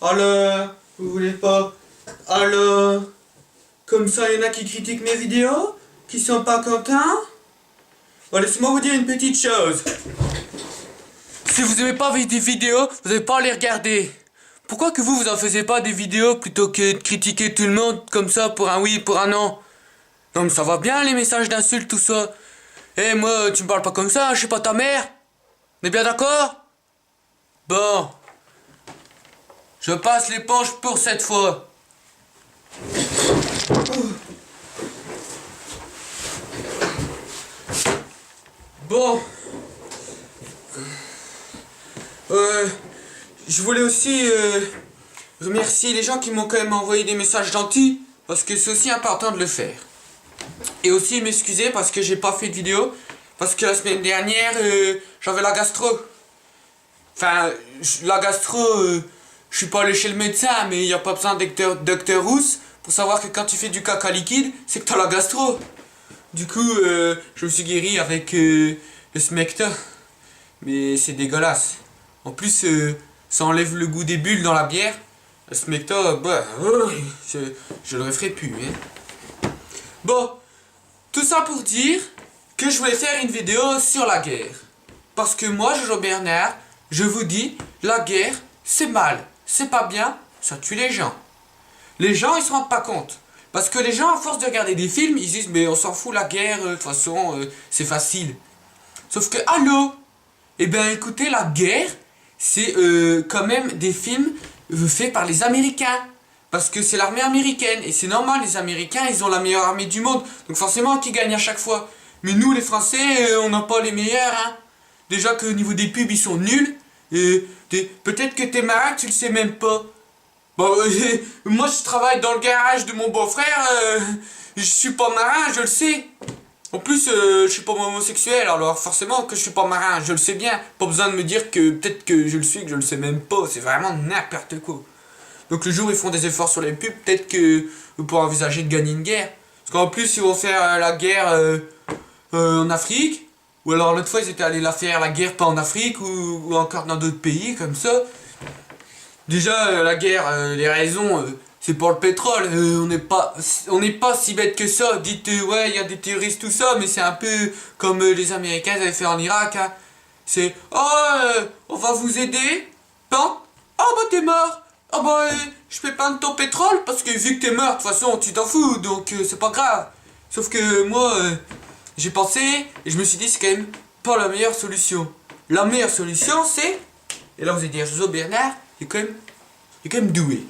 Alors, vous voulez pas? Alors, comme ça, il y en a qui critiquent mes vidéos, qui sont pas contents. Bon, laissez-moi vous dire une petite chose. Si vous aimez pas des vidéos, vous n'allez pas les regarder. Pourquoi que vous en faisiez pas des vidéos plutôt que de critiquer tout le monde comme ça pour un oui, pour un non? Non mais ça va bien les messages d'insultes, tout ça. Eh moi, tu me parles pas comme ça, je suis pas ta mère. On est bien d'accord? Bon. Je passe l'éponge pour cette fois. Bon. Je voulais aussi remercier les gens qui m'ont quand même envoyé des messages gentils, parce que c'est aussi important de le faire. Et aussi m'excuser parce que j'ai pas fait de vidéo, parce que la semaine dernière j'avais la gastro. Enfin, la gastro, je suis pas allé chez le médecin, mais il n'y a pas besoin de docteur Rousse pour savoir que quand tu fais du caca liquide, c'est que t'as la gastro. Du coup, je me suis guéri avec le Smecta. Mais c'est dégueulasse. En plus, ça enlève le goût des bulles dans la bière. Le Smecta, bah, je le referai plus. Hein. Bon, tout ça pour dire que je voulais faire une vidéo sur la guerre. Parce que moi, Jojo Bernard, je vous dis, la guerre, c'est mal. C'est pas bien, ça tue les gens. Les gens, ils se rendent pas compte. Parce que les gens, à force de regarder des films, ils disent, mais on s'en fout, la guerre, de toute façon, c'est facile. Sauf que, allô? Eh bien, écoutez, la guerre, c'est quand même des films faits par les Américains. Parce que c'est l'armée américaine. Et c'est normal, les Américains, ils ont la meilleure armée du monde. Donc forcément, qui gagne à chaque fois. Mais nous, les Français, on n'a pas les meilleurs, hein. Déjà qu'au niveau des pubs, ils sont nuls. Peut-être que t'es marin, tu le sais même pas. Bon, moi, je travaille dans le garage de mon beau-frère. Je suis pas marin, je le sais. En plus, je suis pas homosexuel, alors forcément que je suis pas marin, je le sais bien. Pas besoin de me dire que peut-être que je le suis, que je le sais même pas. C'est vraiment n'importe quoi. Donc le jour où ils font des efforts sur les pubs, peut-être que vous pourrez envisager de gagner une guerre. Parce qu'en plus, ils vont faire la guerre en Afrique. Ou alors l'autre fois, ils étaient allés la guerre pas en Afrique ou encore dans d'autres pays comme ça. Déjà, la guerre, les raisons... c'est pour le pétrole, on n'est pas si bête que ça. Dites, ouais, il y a des terroristes, tout ça, mais c'est un peu comme les Américains avaient fait en Irak. Hein. C'est, on va vous aider. Pan. Oh, bah t'es mort. Oh, bah, je peux prendre ton pétrole, parce que vu que t'es mort, de toute façon, tu t'en fous, donc c'est pas grave. Sauf que moi, j'ai pensé, et je me suis dit, c'est quand même pas la meilleure solution. La meilleure solution, c'est, et là vous allez dire, Jojo Bernard, il est quand même doué.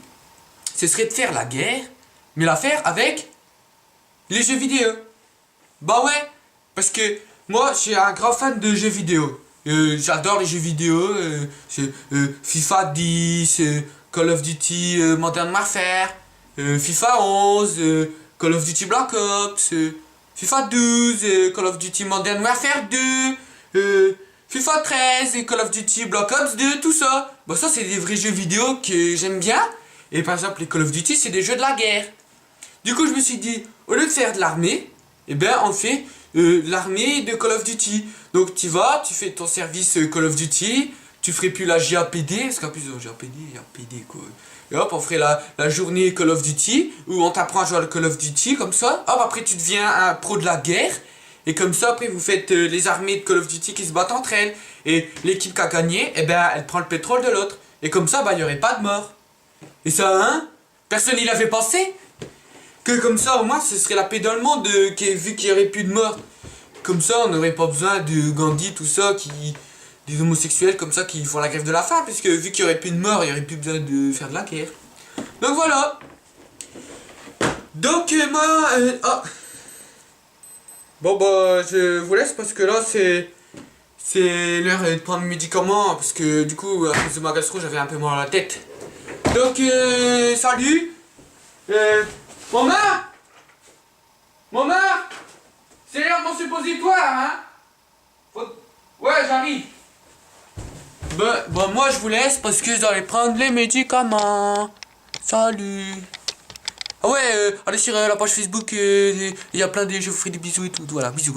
Ce serait de faire la guerre, mais la faire avec les jeux vidéo. Bah ouais, parce que moi, je suis un grand fan de jeux vidéo. J'adore les jeux vidéo, FIFA 10, Call of Duty Modern Warfare, FIFA 11, Call of Duty Black Ops, FIFA 12, Call of Duty Modern Warfare 2, FIFA 13 et Call of Duty Black Ops 2, tout ça. Bah ça, c'est des vrais jeux vidéo que j'aime bien. Et par exemple, les Call of Duty, c'est des jeux de la guerre. Du coup, je me suis dit, au lieu de faire de l'armée, eh ben, on fait l'armée de Call of Duty. Donc, tu vas, tu fais ton service Call of Duty, tu ferais plus la JAPD, parce qu'en plus, JAPD, quoi. Et hop, on ferait la journée Call of Duty, où on t'apprend à jouer à Call of Duty, comme ça. Hop, après, tu deviens un pro de la guerre. Et comme ça, après, vous faites les armées de Call of Duty qui se battent entre elles. Et l'équipe qui a gagné, eh ben, elle prend le pétrole de l'autre. Et comme ça, bah, il n'y aurait pas de mort. Et ça, hein? Personne n'y l'avait pensé? Que comme ça, au moins, ce serait la paix dans le monde, vu qu'il n'y aurait plus de morts. Comme ça, on n'aurait pas besoin de Gandhi, tout ça, des homosexuels comme ça qui font la grève de la faim, puisque vu qu'il n'y aurait plus de morts, il n'y aurait plus besoin de faire de la guerre. Donc voilà. Donc moi... Bon bah, je vous laisse parce que là, c'est l'heure de prendre mes médicaments, parce que du coup, à cause de ma gastro, j'avais un peu mal à la tête. Donc, salut. Maman, c'est l'heure de mon suppositoire, hein? Ouais, j'arrive. Bon, moi, je vous laisse parce que je dois aller prendre les médicaments. Salut. Ah ouais, allez sur la page Facebook, il y a plein de... Je vous ferai des bisous et tout. Voilà, bisous.